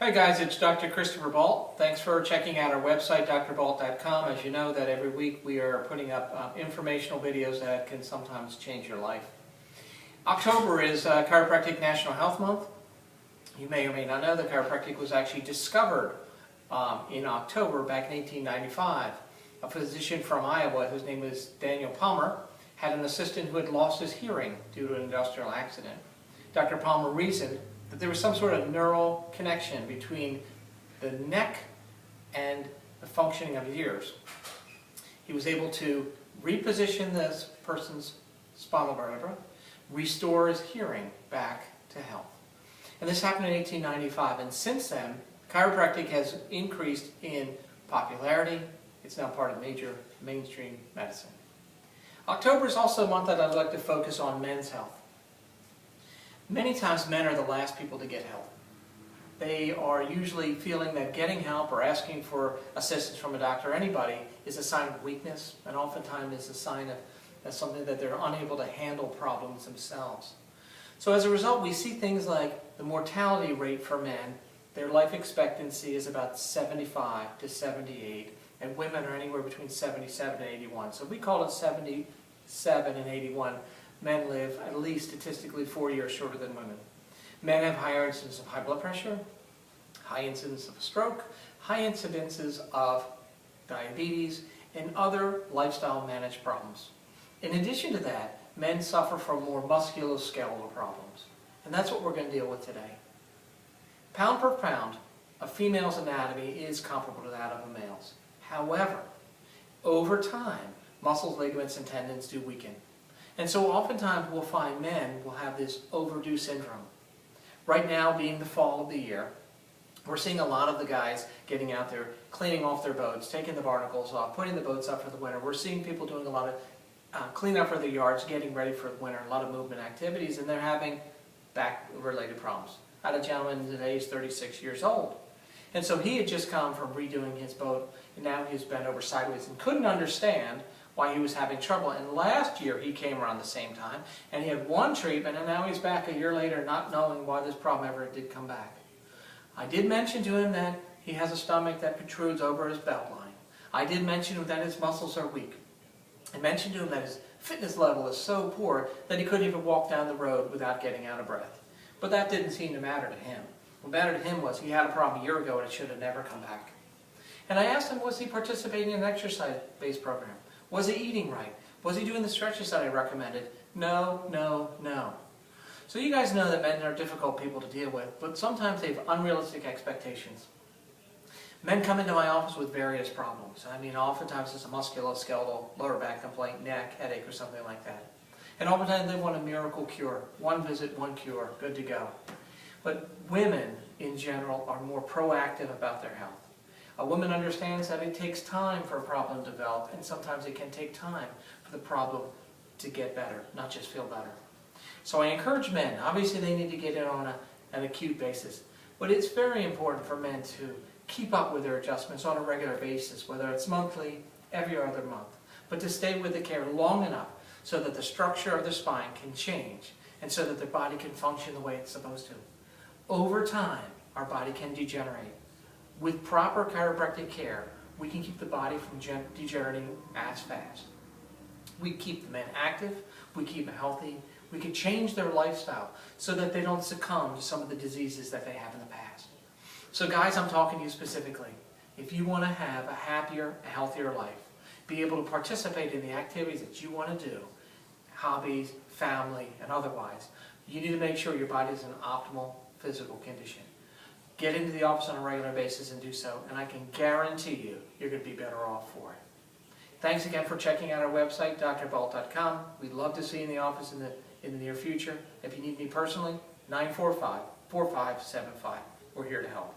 Hi guys, it's Dr. Christopher Balt. Thanks for checking out our website, drbalt.com. As you know, that every week we are putting up informational videos that can sometimes change your life. October is Chiropractic National Health Month. You may or may not know that chiropractic was actually discovered in October back in 1895. A physician from Iowa, whose name is Daniel Palmer, had an assistant who had lost his hearing due to an industrial accident. Dr. Palmer reasoned that there was some sort of neural connection between the neck and the functioning of his ears. He was able to reposition this person's spinal vertebra, restore his hearing back to health. And this happened in 1895, and since then, chiropractic has increased in popularity. It's now part of major mainstream medicine. October is also a month that I'd like to focus on men's health. Many times men are the last people to get help. They are usually feeling that getting help or asking for assistance from a doctor or anybody is a sign of weakness, and oftentimes is a sign of something that they're unable to handle problems themselves. So as a result, we see things like the mortality rate for men. Their life expectancy is about 75 to 78, and women are anywhere between 77 and 81. So we call it 77 and 81. Men live at least statistically 4 years shorter than women. Men have higher incidence of high blood pressure, high incidence of stroke, high incidences of diabetes, and other lifestyle managed problems. In addition to that, men suffer from more musculoskeletal problems. And that's what we're going to deal with today. Pound per pound, a female's anatomy is comparable to that of a male's. However, over time, muscles, ligaments, and tendons do weaken. And so oftentimes we'll find men will have this overdue syndrome. Right now, being the fall of the year, we're seeing a lot of the guys getting out there, cleaning off their boats, taking the barnacles off, putting the boats up for the winter. We're seeing people doing a lot of cleanup for their yards, getting ready for the winter, a lot of movement activities, and they're having back-related problems. I had a gentleman today, he's 36 years old. And so he had just come from redoing his boat, and now he's bent over sideways and couldn't understand why he was having trouble. And last year he came around the same time, and he had one treatment, and now he's back a year later not knowing why this problem ever did come back. I did mention to him that he has a stomach that protrudes over his belt line. I did mention to him that his muscles are weak. I mentioned to him that his fitness level is so poor that he couldn't even walk down the road without getting out of breath. But that didn't seem to matter to him. What mattered to him was he had a problem a year ago and it should have never come back. And I asked him, was he participating in an exercise-based program? Was he eating right? Was he doing the stretches that I recommended? No, no, no. So you guys know that men are difficult people to deal with, but sometimes they have unrealistic expectations. Men come into my office with various problems. I mean, oftentimes it's a musculoskeletal, lower back complaint, neck, headache, or something like that. And oftentimes they want a miracle cure. One visit, one cure, good to go. But women, in general, are more proactive about their health. A woman understands that it takes time for a problem to develop, and sometimes it can take time for the problem to get better, not just feel better. So I encourage men, obviously they need to get in on an acute basis, but it's very important for men to keep up with their adjustments on a regular basis, whether it's monthly, every other month, but to stay with the care long enough so that the structure of the spine can change and so that the body can function the way it's supposed to. Over time, our body can degenerate. With proper chiropractic care, we can keep the body from degenerating as fast. We keep the men active, we keep them healthy, we can change their lifestyle so that they don't succumb to some of the diseases that they have in the past. So guys, I'm talking to you specifically. If you want to have a happier, healthier life, be able to participate in the activities that you want to do, hobbies, family, and otherwise, you need to make sure your body is in optimal physical condition. Get into the office on a regular basis and do so, and I can guarantee you, you're going to be better off for it. Thanks again for checking out our website, drbalt.com. We'd love to see you in the office in the near future. If you need me personally, 945-4575. We're here to help.